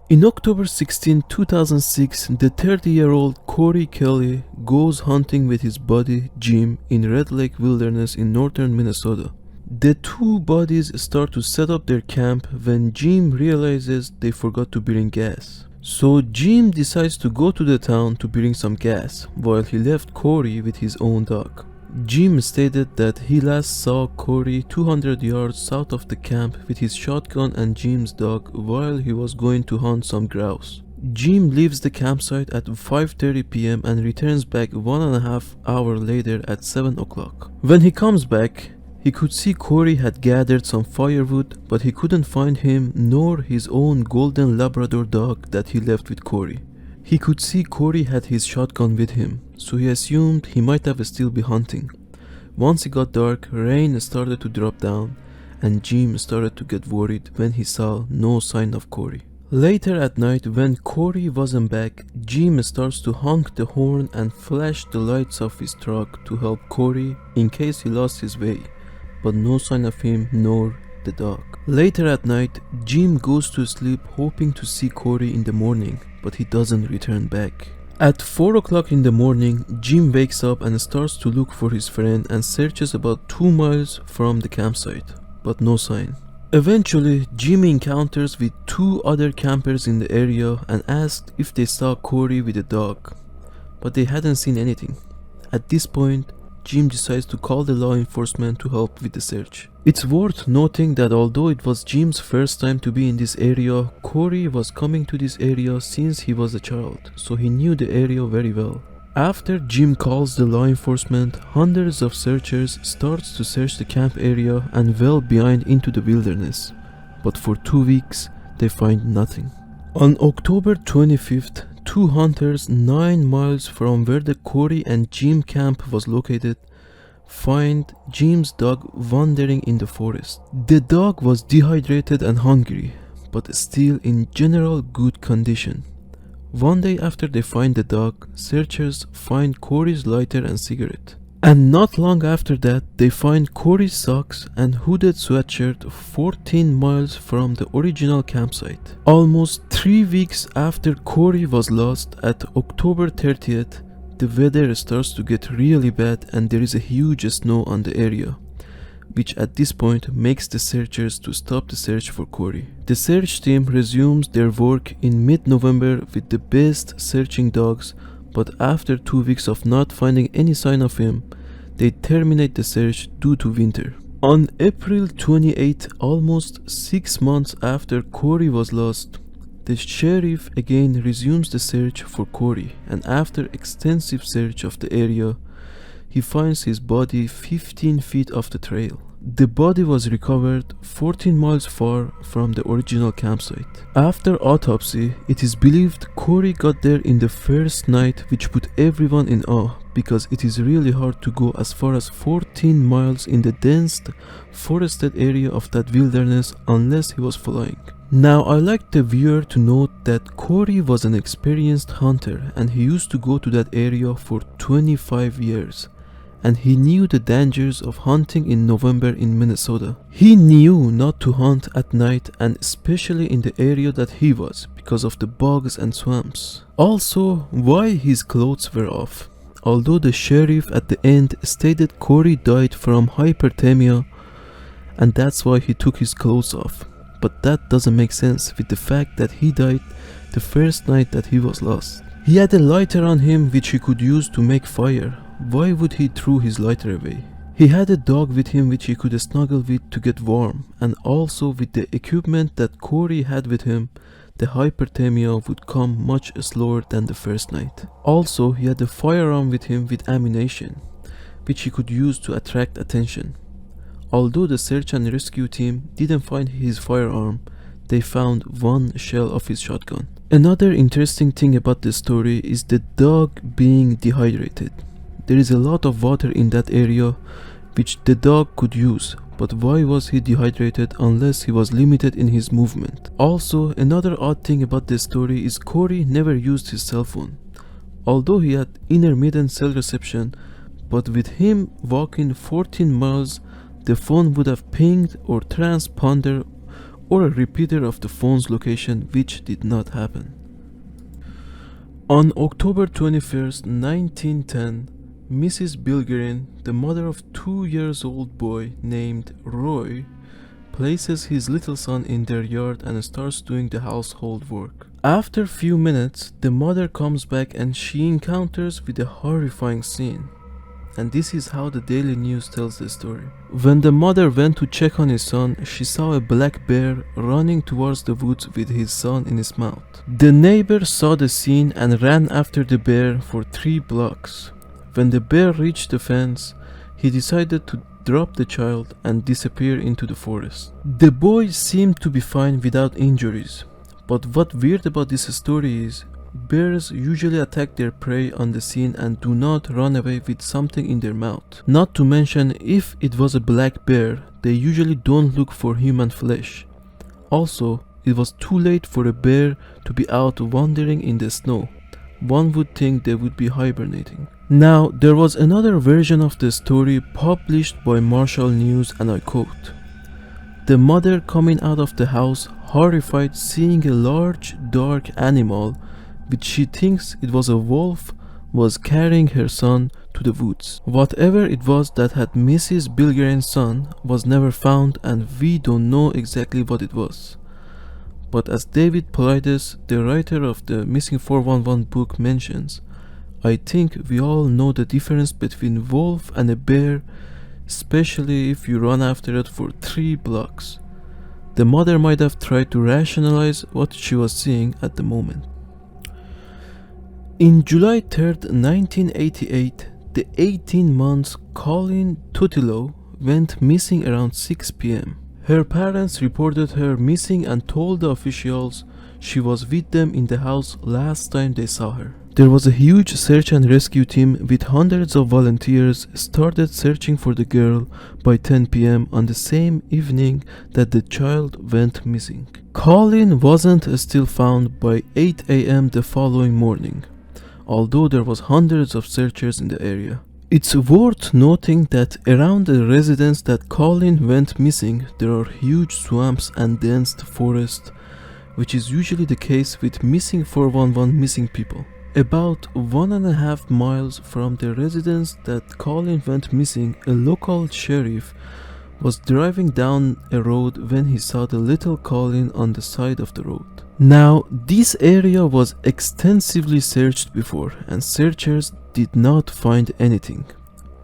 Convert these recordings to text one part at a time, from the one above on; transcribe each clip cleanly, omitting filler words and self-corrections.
In October 16, 2006, the 30-year-old Corey Kelly goes hunting with his buddy Jim in Red Lake Wilderness in northern Minnesota. The two buddies start to set up their camp when Jim realizes they forgot to bring gas. So Jim decides to go to the town to bring some gas, while he left Corey with his own dog. Jim stated that he last saw Corey 200 yards south of the camp with his shotgun and Jim's dog while he was going to hunt some grouse. Jim leaves the campsite at 5:30 p.m. and returns back 1.5 hours later at 7 o'clock. When he comes back, he could see Corey had gathered some firewood, but he couldn't find him nor his own golden Labrador dog that he left with Corey. He could see Corey had his shotgun with him, so he assumed he might have still be hunting. Once it got dark, rain started to drop down, and Jim started to get worried when he saw no sign of Corey. Later at night, when Corey wasn't back, Jim starts to honk the horn and flash the lights of his truck to help Corey in case he lost his way, but no sign of him nor the dog. Later at night, Jim goes to sleep hoping to see Corey in the morning, but he doesn't return back. At 4 o'clock in the morning, Jim wakes up and starts to look for his friend and searches about 2 miles from the campsite, but no sign. Eventually, Jim encounters with 2 other campers in the area and asked if they saw Corey with a dog, but they hadn't seen anything. At this point, Jim decides to call the law enforcement to help with the search. It's worth noting that although it was Jim's first time to be in this area, Corey was coming to this area since he was a child, so he knew the area very well. After Jim calls the law enforcement, hundreds of searchers starts to search the camp area and well behind into the wilderness, but for 2 weeks they find nothing. On October 25th, 2 hunters 9 miles from where the Corey and Jim camp was located find Jim's dog wandering in the forest. The dog was dehydrated and hungry, but still in general good condition. One day after they find the dog, searchers find Corey's lighter and cigarette. And not long after that, they find Corey's socks and hooded sweatshirt 14 miles from the original campsite. Almost 3 weeks after Corey was lost, at October 30th, the weather starts to get really bad and there is a huge snow on the area, which at this point makes the searchers to stop the search for Corey. The search team resumes their work in mid-November with the best searching dogs, but after 2 weeks of not finding any sign of him, they terminate the search due to winter. On April 28, almost 6 months after Corey was lost, the sheriff again resumes the search for Corey, and after extensive search of the area, he finds his body 15 feet off the trail. The body was recovered 14 miles far from the original campsite. After autopsy, it is believed Corey got there in the first night, which put everyone in awe because it is really hard to go as far as 14 miles in the dense forested area of that wilderness unless he was flying. Now I like the viewer to note that Corey was an experienced hunter and he used to go to that area for 25 years. And he knew the dangers of hunting in November in Minnesota. He knew not to hunt at night, and especially in the area that he was, because of the bogs and swamps. Also, why his clothes were off. Although the sheriff at the end stated Corey died from hyperthermia, and that's why he took his clothes off. But that doesn't make sense with the fact that he died the first night that he was lost. He had a lighter on him which he could use to make fire. Why would he throw his lighter away? He had a dog with him which he could snuggle with to get warm, and also with the equipment that Corey had with him, the hyperthermia would come much slower than the first night. Also, he had a firearm with him with ammunition, which he could use to attract attention. Although the search and rescue team didn't find his firearm, they found 1 shell of his shotgun. Another interesting thing about the story is the dog being dehydrated. There is a lot of water in that area which the dog could use, but why was he dehydrated unless he was limited in his movement? Also, another odd thing about this story is Corey never used his cell phone. Although he had intermittent cell reception, but with him walking 14 miles, the phone would have pinged or transponder or a repeater of the phone's location, which did not happen. On October 21st, 1910, Mrs. Bilgerin, the mother of 2-year-old boy named Roy, places his little son in their yard and starts doing the household work. After a few minutes, the mother comes back and she encounters with a horrifying scene. And this is how the Daily News tells the story. When the mother went to check on his son, she saw a black bear running towards the woods with his son in his mouth. The neighbor saw the scene and ran after the bear for 3 blocks. When the bear reached the fence, he decided to drop the child and disappear into the forest. The boy seemed to be fine without injuries, but what weird about this story is, bears usually attack their prey on the scene and do not run away with something in their mouth. Not to mention, if it was a black bear, they usually don't look for human flesh. Also, it was too late for a bear to be out wandering in the snow. One would think they would be hibernating. Now, there was another version of the story published by Marshall News, and I quote, "The mother coming out of the house, horrified seeing a large dark animal which she thinks it was a wolf, was carrying her son to the woods. Whatever it was that had Mrs. Bilgerin's son was never found, and we don't know exactly what it was. But as David Paulides, the writer of the Missing 411 book, mentions, I think we all know the difference between a wolf and a bear, especially if you run after it for 3 blocks. The mother might have tried to rationalize what she was seeing at the moment." In July 3rd, 1988, the 18 months Colleen Tutilo went missing around 6 p.m. Her parents reported her missing and told the officials she was with them in the house last time they saw her. There was a huge search and rescue team with hundreds of volunteers started searching for the girl by 10 p.m. on the same evening that the child went missing. Colleen wasn't still found by 8 a.m. the following morning, although there was hundreds of searchers in the area. It's worth noting that around the residence that Colleen went missing, there are huge swamps and dense forest, which is usually the case with missing 411 missing people. About 1.5 miles from the residence that Colleen went missing, a local sheriff was driving down a road when he saw the little Colleen on the side of the road. Now, this area was extensively searched before, and searchers did not find anything.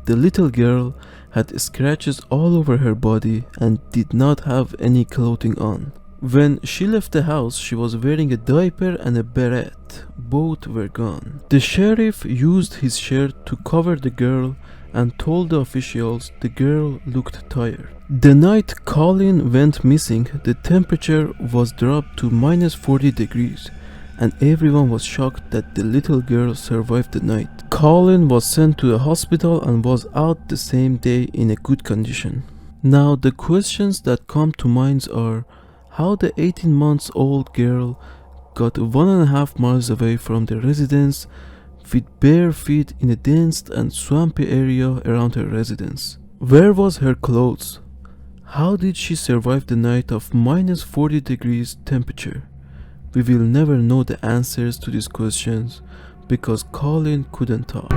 The little girl had scratches all over her body and did not have any clothing on. When she left the house, she was wearing a diaper and a beret. Both were gone. The sheriff used his shirt to cover the girl and told the officials the girl looked tired. The night Colleen went missing, the temperature was dropped to -40 degrees, and everyone was shocked that the little girl survived the night. Colleen was sent to a hospital and was out the same day in a good condition. Now, the questions that come to mind are how the 18-month-old girl got 1.5 miles away from the residence with bare feet in a dense and swampy area around her residence. Where was her clothes? How did she survive the night of -40 degrees temperature? We will never know the answers to these questions because Colleen couldn't talk.